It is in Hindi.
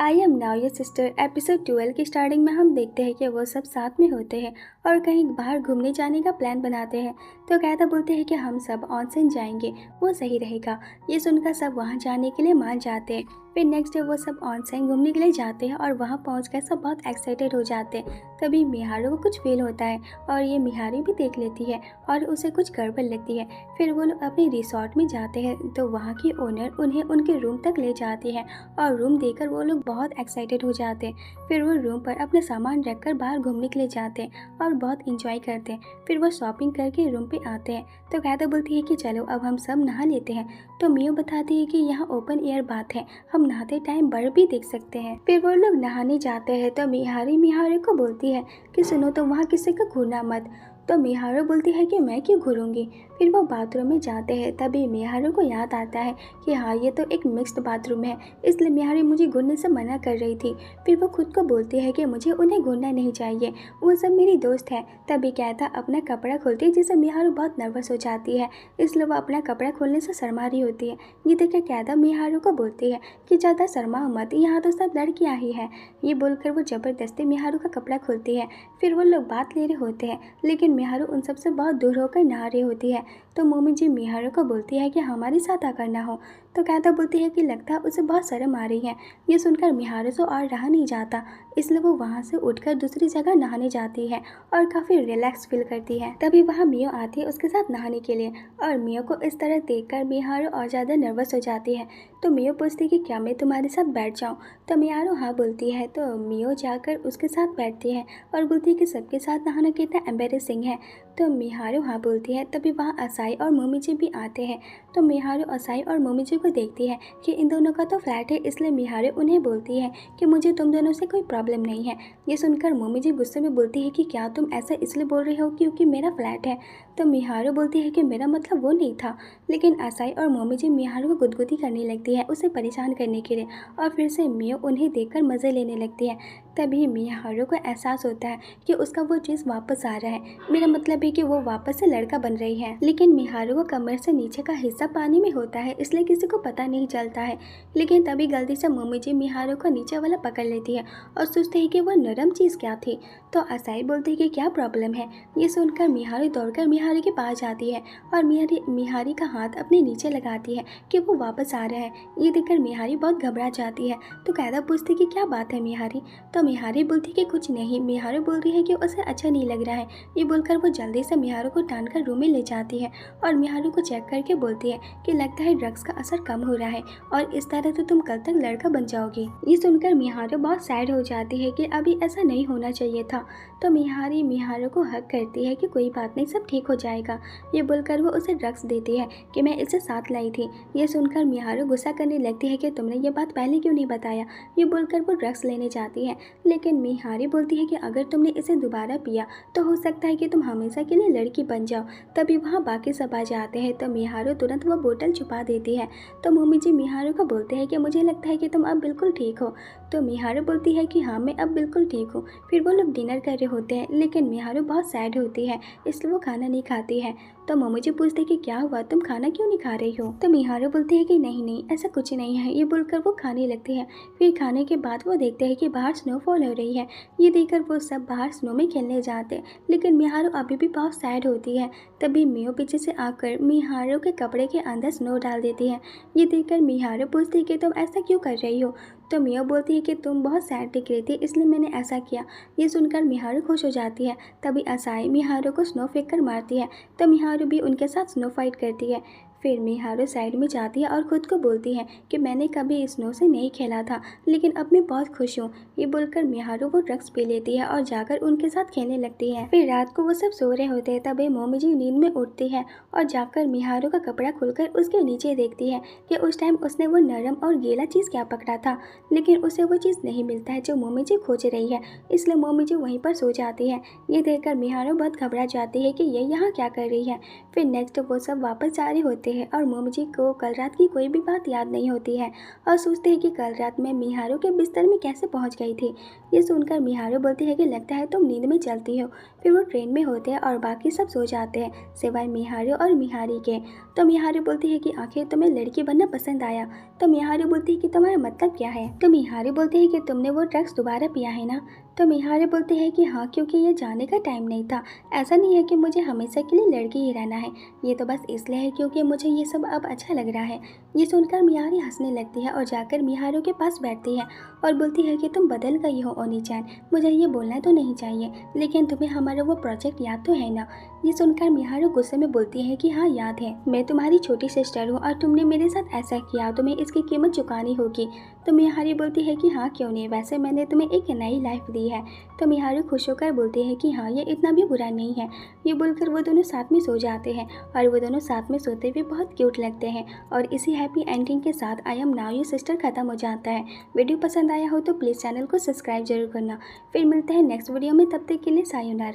I am now your sister episode 12 की स्टार्टिंग में हम देखते हैं कि वो सब साथ में होते हैं और कहीं बाहर घूमने जाने का प्लान बनाते हैं। तो कायदा बोलते हैं कि हम सब ऑनसेन जाएंगे, वो सही रहेगा। ये सुनकर सब वहाँ जाने के लिए मान जाते हैं। फिर नेक्स्ट डे वो सब ऑनसेन घूमने के लिए जाते हैं और वहाँ पहुँचकर सब बहुत एक्साइटेड हो जाते हैं। तभी मिहारू को कुछ फील होता है और ये मिहारी भी देख लेती है और उसे कुछ गड़बड़ लगती है। फिर वो लोग अपने रिसोर्ट में जाते हैं तो वहाँ की ओनर उन्हें उनके रूम तक ले जाती है और रूम देखकर वो लोग बहुत एक्साइटेड हो जाते हैं। फिर वो रूम पर अपना सामान रखकर बाहर घूमने के लिए जाते हैं और बहुत इंजॉय करते हैं। फिर वो शॉपिंग करके रूम पे आते हैं तो कायदा बोलती है कि चलो अब हम सब नहा लेते हैं। तो मियो बताती है कि यहाँ ओपन एयर बाथ है, हम नहाते टाइम बर्फ भी देख सकते हैं। फिर वो लोग नहाने जाते हैं तो मिहारी को बोलती है कि सुनो तो वहाँ किसी को घूरना मत। तो मिहारू बोलती है कि मैं क्यों घूरूंगी। फिर वो बाथरूम में जाते हैं तभी मिहारू को याद आता है कि हाँ ये तो एक मिक्स्ड बाथरूम है, इसलिए मिहारी मुझे घूरने से मना कर रही थी। फिर वो खुद को बोलती है कि मुझे उन्हें घूरना नहीं चाहिए, वो सब मेरी दोस्त है। तभी कहता अपना कपड़ा खोलती है जिससे मिहारू बहुत नर्वस हो जाती है, इसलिए वो अपना कपड़ा खोलने से शर्मा रही होती है। ये देख कैदा मिहारू को बोलती है कि ज़्यादा शर्माओ मत, यहाँ तो सब लड़कियाँ ही है। ये बोलकर वो ज़बरदस्ती मिहारू का कपड़ा खोलती है। फिर वो लोग बात ले रहे होते हैं लेकिन मिहारू उन सबसे बहुत दूर होकर नहा रही होती है। तो मोमी जी मिहारू को बोलती है कि हमारे साथ आकर ना हो। तो कायदा बोलती है कि लगता है उसे बहुत शर्म आ रही है। ये सुनकर मिहारू से और रहा नहीं जाता, इसलिए वो वहाँ से उठकर दूसरी जगह नहाने जाती है और काफ़ी रिलैक्स फील करती है। तभी वहाँ मियो आती है उसके साथ नहाने के लिए और मियो को इस तरह देखकर मिहारू और ज़्यादा नर्वस हो जाती है। तो मियो पूछती है कि क्या मैं तुम्हारे साथ बैठ जाऊँ। तो मिहारू हाँ बोलती है। तो मियो जाकर उसके साथ बैठती है और बोलती है कि सबके साथ नहाना कितना एम्बेरेसिंग है। तो मिहारू हाँ बोलती है। तभी वहाँ असाई और मोमीजी भी आते हैं। तो मिहारू असाई और मोमीजी को देखती है कि इन दोनों का तो फ्लैट है, इसलिए मिहारू उन्हें बोलती है कि मुझे तुम दोनों से कोई प्रॉब्लम नहीं है। ये सुनकर मोमीजी गुस्से में बोलती है कि क्या तुम ऐसा इसलिए बोल रही हो क्योंकि मेरा फ्लैट है। तो मिहारू बोलती है कि मेरा मतलब वो नहीं था। लेकिन असाई और मोमीजी मिहारू को गुदगुदी करने लगती है उसे परेशान करने के लिए और फिर से मियो उन्हें देखकर मज़े लेने लगती है। तभी मिहारू को एहसास होता है कि उसका वो चीज़ वापस आ रहा है, मेरा मतलब है कि वो वापस से लड़का बन रही है। लेकिन मिहारू को कमर से नीचे का हिस्सा पानी में होता है इसलिए किसी को पता नहीं चलता है। लेकिन तभी गलती से मोमीजी मिहारू को नीचे वाला पकड़ लेती है और सोचते हैं कि वह नरम चीज़ क्या थी। तो असाई बोलती है कि क्या प्रॉब्लम है। ये सुनकर मिहारू दौड़कर मिहारी के पास जाती है और मिहारी का हाथ अपने नीचे लगाती है कि वो वापस आ रहा है। ये देखकर मिहारी बहुत घबरा जाती है। तो कायदा पूछती कि क्या बात है मिहारी। तो मिहारी बोलती कि कुछ नहीं। मिहारू बोल रही है कि उसे अच्छा नहीं लग रहा है। ये बोलकर वो जल्दी से मिहारू को टानकर रूम में ले जाती है और मिहारू को चेक करके बोलती है कि लगता है ड्रग्स का असर कम हो रहा है और इस तरह तो तुम कल तक लड़का बन जाओगी। ये सुनकर मिहारू बहुत सैड हो जाती है कि अभी ऐसा नहीं होना चाहिए था। तो मिहारी मिहारू को हक करती है कि कोई बात नहीं, सब ठीक हो जाएगा। ये बोलकर वो उसे ड्रग्स देती है कि मैं इसे साथ लाई थी। ये सुनकर मिहारू गुस्सा करने लगती है कि तुमने ये बात पहले क्यों नहीं बताया। ये बोलकर वो ड्रग्स लेने जाती है। लेकिन मिहारी बोलती है कि अगर तुमने इसे दोबारा पिया तो हो सकता है कि तुम हमेशा के लिए लड़की बन जाओ। तभी वहाँ बाकी सब आ जाते हैं। तो मिहारू तुरंत वो बोतल छुपा देती है। तो मोमीजी मिहारू को बोलते हैं कि मुझे लगता है कि तुम अब बिल्कुल ठीक हो। तो मिहारू बोलती है कि हाँ मैं अब बिल्कुल ठीक हूँ। फिर वो लोग डिनर कर रहे होते हैं लेकिन मिहारू बहुत सैड होती है इसलिए वो खाना नहीं खाती है। तो मोमीजी पूछते कि क्या हुआ, तुम खाना क्यों नहीं खा रही हो। तो मिहारू बोलती है कि नहीं नहीं ऐसा कुछ नहीं है। ये बोलकर वो खाने लगती है। फिर खाने के बाद वो देखते हैं कि बाहर स्नोफॉल हो रही है। ये देखकर वो सब बाहर स्नो में खेलने जाते हैं लेकिन मिहारू अभी भी बहुत सैड होती है। तभी मियो पीछे से आकर मिहारू के कपड़े के अंदर स्नो डाल देती है। ये देखकर मिहारू पूछती है कि तुम ऐसा क्यों कर रही हो। तो मियो बोलती है कि तुम बहुत सैड दिख रही थी इसलिए मैंने ऐसा किया। ये सुनकर मिहारू खुश हो जाती है। तभी असाई मिहारू को स्नो फेंक कर मारती है। तो मिहारू भी उनके साथ स्नो फाइट करती है। फिर मिहारू साइड में जाती है और खुद को बोलती है कि मैंने कभी स्नो से नहीं खेला था लेकिन अब मैं बहुत खुश हूँ। ये बोलकर मिहारू वो ड्रग्स पी लेती है और जाकर उनके साथ खेलने लगती है। फिर रात को वो सब सो रहे होते हैं तभी मोमीजी नींद में उठती है और जाकर मिहारू का कपड़ा खुलकर उसके नीचे देखती है कि उस टाइम उसने वो नरम और गीला चीज़ क्या पकड़ा था। लेकिन उसे वो चीज़ नहीं मिलता है जो मोमीजी खोज रही है, इसलिए मोमीजी वहीं पर सो जाती है। ये देखकर मिहारू बहुत घबरा जाती है कि ये यहाँ क्या कर रही है। फिर नेक्स्ट वो सब वापस जा रहे होते जाते हैं और मोमोजी को कल रात की कोई भी बात याद नहीं होती है और सोचते हैं कि कल रात मैं मिहारू के बिस्तर में कैसे पहुंच गई थी। ये सुनकर मिहारू बोलती है कि लगता है तुम नींद में चलती हो। फिर वो ट्रेन में होते हैं और बाकी सब सो जाते हैं सिवाय मिहारू और मिहारी के। तो मिहारू बोलती है कि आखिर तुम्हें लड़की बनना पसंद आया। तो मिहारू बोलती है कि तुम्हारा मतलब क्या है। तो मिहारू बोलती है कि तुमने वो ड्रग्स दोबारा पिया है ना। तो मिहारू बोलती है कि हाँ, क्योंकि ये जाने का टाइम नहीं था। ऐसा नहीं है कि मुझे हमेशा के लिए लड़की ही रहना है, ये तो बस इसलिए है क्योंकि मुझे ये सब अब अच्छा लग रहा है। ये सुनकर मिहारी हंसने लगती है और जाकर मिहारू के पास बैठती है और बोलती है कि तुम बदल गई हो ओनी-चान, मुझे ये बोलना तो नहीं चाहिए, लेकिन तुम्हें हमारा वो प्रोजेक्ट याद तो है ना। ये सुनकर मिहारू गुस्से में बोलती है कि हाँ याद है, मैं तुम्हारी छोटी सिस्टर हूँ और तुमने मेरे साथ ऐसा किया, तुम्हें इसकी कीमत चुकानी होगी। तो मिहारी बोलती है कि हाँ क्यों नहीं, वैसे मैंने तुम्हें एक नई लाइफ दी है। तो मिहारू खुश होकर बोलती है कि हाँ ये इतना भी बुरा नहीं है। ये बोलकर वो दोनों साथ में सो जाते हैं और वो दोनों साथ में सोते हुए बहुत क्यूट लगते हैं। और इसी हैप्पी एंडिंग के साथ I am now your sister खत्म हो जाता है। वीडियो पसंद आया हो तो प्लीज़ चैनल को सब्सक्राइब जरूर करना। फिर मिलते हैं नेक्स्ट वीडियो में, तब तक के लिए सायोनारा।